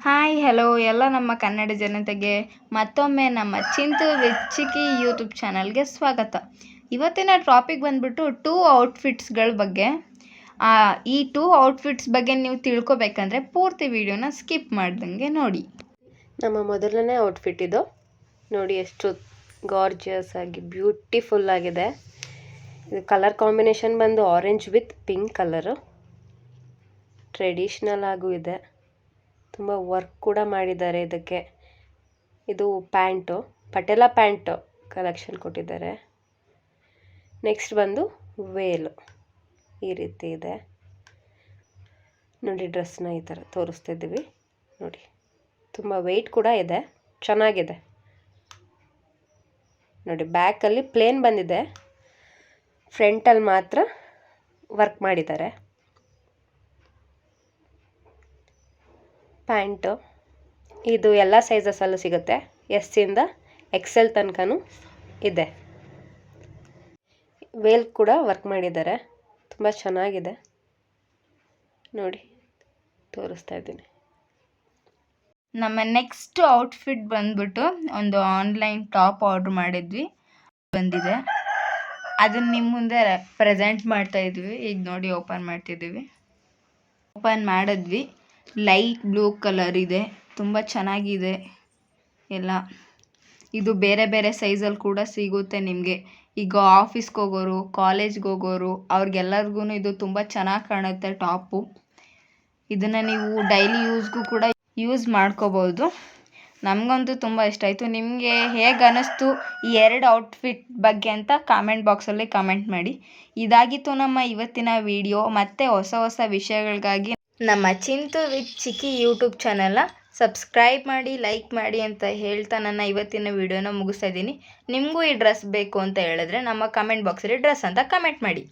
Hi hello ಎಲ್ಲ ನಮ್ಮ ಕನ್ನಡ ಜನತೆಗೆ ಮತ್ತೊಮ್ಮೆ ನಮ್ಮ ಚಿಂತು ವಿತ್ ಯೂಟ್ಯೂಬ್ ಚಾನಲ್ಗೆ ಸ್ವಾಗತ. ಇವತ್ತಿನ ಟಾಪಿಕ್ ಬಂದ್ಬಿಟ್ಟು 2 ಔಟ್ಫಿಟ್ಸ್ಗಳ ಬಗ್ಗೆ. ಈ 2 ಔಟ್ಫಿಟ್ಸ್ ಬಗ್ಗೆ ನೀವು ತಿಳ್ಕೊಬೇಕಂದ್ರೆ ಪೂರ್ತಿ ವಿಡಿಯೋನ ಸ್ಕಿಪ್ ಮಾಡ್ದಂಗೆ ನೋಡಿ. ನಮ್ಮ ಮೊದಲನೇ ಔಟ್ಫಿಟ್ ಇದು ನೋಡಿ, ಎಷ್ಟು ಗಾರ್ಜಿಯಸ್ ಆಗಿ ಬ್ಯೂಟಿಫುಲ್ ಆಗಿದೆ. ಇದು ಕಲರ್ ಕಾಂಬಿನೇಷನ್ ಬಂದು orange with pink colour. Traditional ಆಗೂ ಇದೆ, ತುಂಬ ವರ್ಕ್ ಕೂಡ ಮಾಡಿದ್ದಾರೆ ಇದಕ್ಕೆ. ಇದು ಪ್ಯಾಂಟು, ಪಟೇಲ ಪ್ಯಾಂಟು ಕಲೆಕ್ಷನ್ ಕೊಟ್ಟಿದ್ದಾರೆ. ನೆಕ್ಸ್ಟ್ ಬಂದು ವೇಲು ಈ ರೀತಿ ಇದೆ ನೋಡಿ. ಡ್ರೆಸ್ನ ಈ ಥರ ತೋರಿಸ್ತಿದ್ದೀವಿ ನೋಡಿ, ತುಂಬ ವೆಯ್ಟ್ ಕೂಡ ಇದೆ, ಚೆನ್ನಾಗಿದೆ ನೋಡಿ. ಬ್ಯಾಕಲ್ಲಿ ಪ್ಲೇನ್ ಬಂದಿದೆ, ಫ್ರಂಟಲ್ಲಿ ಮಾತ್ರ ವರ್ಕ್ ಮಾಡಿದ್ದಾರೆ. ಪ್ಯಾಂಟು ಇದು ಎಲ್ಲ ಸೈಜಸಲ್ಲೂ ಸಿಗುತ್ತೆ, ಎಸ್ಸಿಂದ XL ತನಕನೂ ಇದೆ. ವೇಲ್ ಕೂಡ ವರ್ಕ್ ಮಾಡಿದ್ದಾರೆ, ತುಂಬ ಚೆನ್ನಾಗಿದೆ ನೋಡಿ, ತೋರಿಸ್ತಾ ಇದ್ದೀನಿ. ನಮ್ಮ ನೆಕ್ಸ್ಟ್ ಔಟ್ಫಿಟ್ ಬಂದ್ಬಿಟ್ಟು ಒಂದು ಆನ್ಲೈನ್ ಟಾಪ್ ಆರ್ಡ್ರ್ ಮಾಡಿದ್ವಿ, ಬಂದಿದೆ. ಅದನ್ನು ನಿಮ್ಮ ಮುಂದೆ ಪ್ರೆಸೆಂಟ್ ಮಾಡ್ತಾ ಇದ್ವಿ. ಈಗ ನೋಡಿ ಓಪನ್ ಮಾಡ್ತಿದ್ದೀವಿ. ಓಪನ್ ಮಾಡಿದ್ವಿ. ಲೈಟ್ ಬ್ಲೂ ಕಲರ್ ಇದೆ, ತುಂಬ ಚೆನ್ನಾಗಿದೆ ಎಲ್ಲ. ಇದು ಬೇರೆ ಬೇರೆ ಸೈಜಲ್ಲಿ ಕೂಡ ಸಿಗುತ್ತೆ ನಿಮಗೆ. ಈಗ ಆಫೀಸ್ಗೆ ಹೋಗೋರು, ಕಾಲೇಜ್ಗೆ ಹೋಗೋರು ಅವ್ರಿಗೆಲ್ಲರಿಗೂ ಇದು ತುಂಬ ಚೆನ್ನಾಗಿ ಕಾಣುತ್ತೆ ಟಾಪು. ಇದನ್ನು ನೀವು ಡೈಲಿ ಯೂಸ್ಗೂ ಕೂಡ ಯೂಸ್ ಮಾಡ್ಕೋಬೋದು. ನಮಗಂತೂ ತುಂಬ ಇಷ್ಟ ಆಯಿತು. ನಿಮಗೆ ಹೇಗೆ ಅನ್ನಿಸ್ತು ಈ 2 ಔಟ್ಫಿಟ್ ಬಗ್ಗೆ ಅಂತ ಕಾಮೆಂಟ್ ಬಾಕ್ಸಲ್ಲಿ ಕಾಮೆಂಟ್ ಮಾಡಿ. ಇದಾಗಿತ್ತು ನಮ್ಮ ಇವತ್ತಿನ ವಿಡಿಯೋ. ಮತ್ತೆ ಹೊಸ ಹೊಸ ವಿಷಯಗಳಿಗಾಗಿ ನಮ್ಮ ಚಿಂತು ವಿತ್ ಯೂಟ್ಯೂಬ್ ಚಾನಲ್ನ ಸಬ್ಸ್ಕ್ರೈಬ್ ಮಾಡಿ, ಲೈಕ್ ಮಾಡಿ ಅಂತ ಹೇಳ್ತಾ ನನ್ನ ಇವತ್ತಿನ ವಿಡಿಯೋನ ಮುಗಿಸ್ತಾ ಇದ್ದೀನಿ. ನಿಮಗೂ ಈ ಡ್ರೆಸ್ ಬೇಕು ಅಂತ ಹೇಳಿದ್ರೆ ನಮ್ಮ ಕಮೆಂಟ್ ಬಾಕ್ಸಲ್ಲಿ ಡ್ರೆಸ್ ಅಂತ ಕಮೆಂಟ್ ಮಾಡಿ.